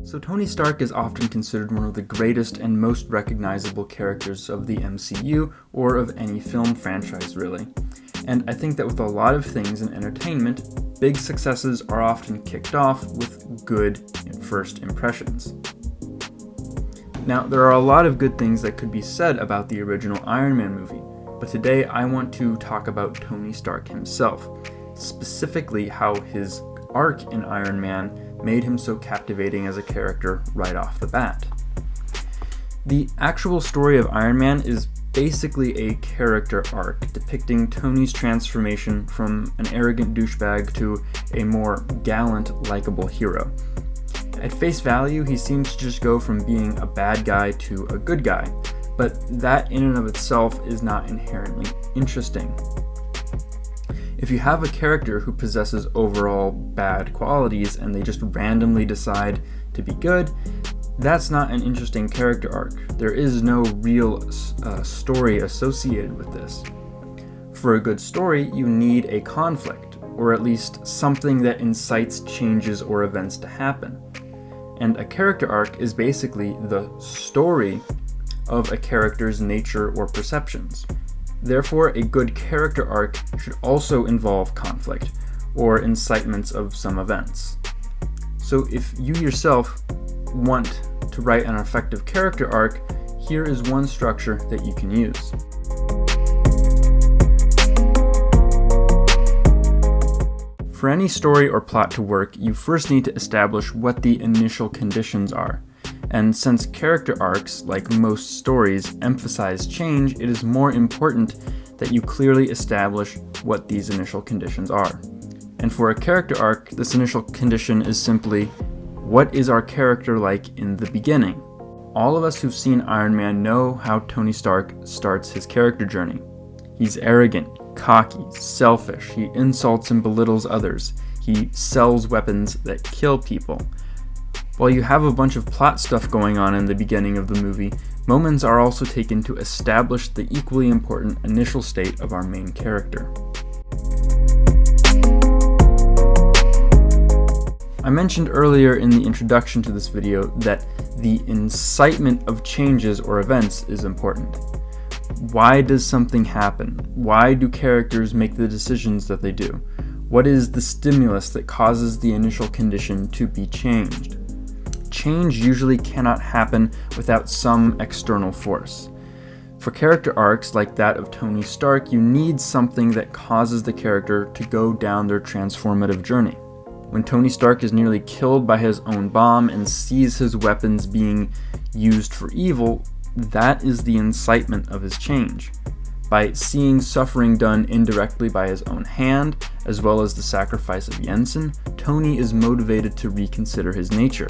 So Tony Stark is often considered one of the greatest and most recognizable characters of the MCU, or of any film franchise really. And I think that with a lot of things in entertainment, big successes are often kicked off with good first impressions. Now, there are a lot of good things that could be said about the original Iron Man movie, but today I want to talk about Tony Stark himself, specifically how his arc in Iron Man made him so captivating as a character right off the bat. The actual story of Iron Man is basically a character arc depicting Tony's transformation from an arrogant douchebag to a more gallant, likable hero. At face value, he seems to just go from being a bad guy to a good guy, but that in and of itself is not inherently interesting. If you have a character who possesses overall bad qualities and they just randomly decide to be good, that's not an interesting character arc. There is no real story associated with this. For a good story, you need a conflict, or at least something that incites changes or events to happen. And a character arc is basically the story of a character's nature or perceptions. Therefore, a good character arc should also involve conflict, or incitements of some events. So if you yourself want to write an effective character arc, here is one structure that you can use. For any story or plot to work, you first need to establish what the initial conditions are. And since character arcs, like most stories, emphasize change, it is more important that you clearly establish what these initial conditions are. And for a character arc, this initial condition is simply, what is our character like in the beginning? All of us who've seen Iron Man know how Tony Stark starts his character journey. He's arrogant, cocky, selfish, he insults and belittles others, he sells weapons that kill people. While you have a bunch of plot stuff going on in the beginning of the movie, moments are also taken to establish the equally important initial state of our main character. I mentioned earlier in the introduction to this video that the incitement of changes or events is important. Why does something happen? Why do characters make the decisions that they do? What is the stimulus that causes the initial condition to be changed? Change usually cannot happen without some external force. For character arcs like that of Tony Stark, you need something that causes the character to go down their transformative journey. When Tony Stark is nearly killed by his own bomb and sees his weapons being used for evil, that is the incitement of his change. By seeing suffering done indirectly by his own hand, as well as the sacrifice of Jensen, Tony is motivated to reconsider his nature.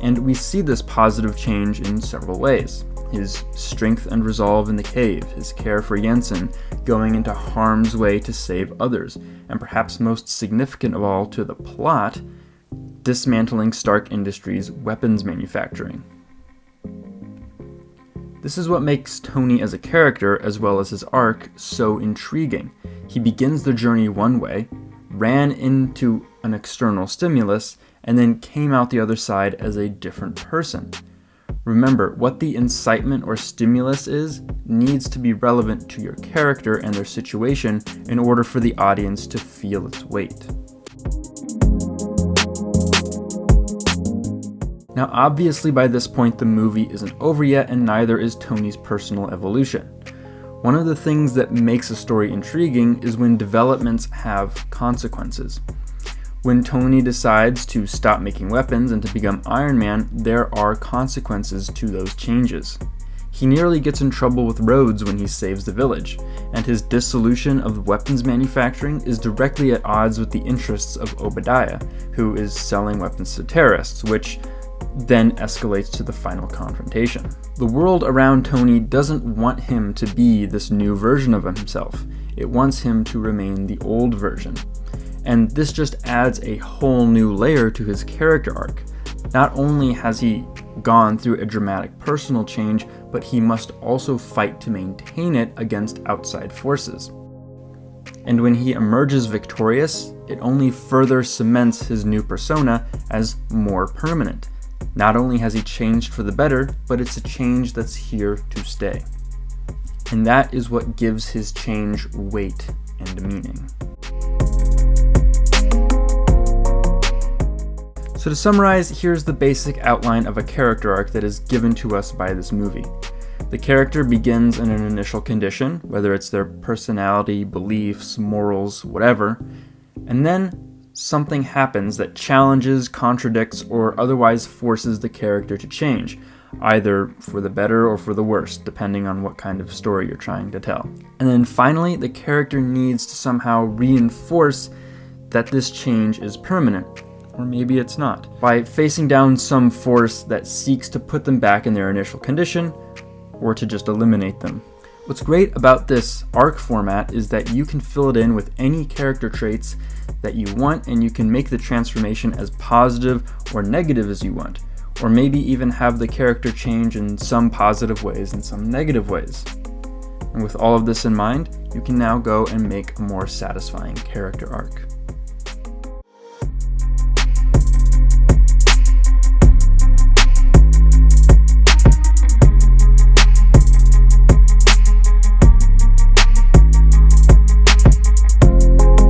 And we see this positive change in several ways. His strength and resolve in the cave, his care for Jensen, going into harm's way to save others, and perhaps most significant of all to the plot, dismantling Stark Industries' weapons manufacturing. This is what makes Tony as a character, as well as his arc, so intriguing. He begins the journey one way, ran into an external stimulus, and then came out the other side as a different person. Remember, what the incitement or stimulus is needs to be relevant to your character and their situation in order for the audience to feel its weight. Now, obviously by this point the movie isn't over yet, and neither is Tony's personal evolution. One of the things that makes a story intriguing is when developments have consequences. When Tony decides to stop making weapons and to become Iron Man, there are consequences to those changes. He nearly gets in trouble with Rhodes when he saves the village, and his dissolution of weapons manufacturing is directly at odds with the interests of Obadiah, who is selling weapons to terrorists, which then escalates to the final confrontation. The world around Tony doesn't want him to be this new version of himself. It wants him to remain the old version. And this just adds a whole new layer to his character arc. Not only has he gone through a dramatic personal change, but he must also fight to maintain it against outside forces. And when he emerges victorious, it only further cements his new persona as more permanent. Not only has he changed for the better, but it's a change that's here to stay. And that is what gives his change weight and meaning. So to summarize, here's the basic outline of a character arc that is given to us by this movie. The character begins in an initial condition, whether it's their personality, beliefs, morals, whatever, and then something happens that challenges, contradicts, or otherwise forces the character to change, either for the better or for the worse, depending on what kind of story you're trying to tell. And then finally, the character needs to somehow reinforce that this change is permanent, or maybe it's not, by facing down some force that seeks to put them back in their initial condition, or to just eliminate them. What's great about this arc format is that you can fill it in with any character traits that you want, and you can make the transformation as positive or negative as you want, or maybe even have the character change in some positive ways and some negative ways. And with all of this in mind, you can now go and make a more satisfying character arc.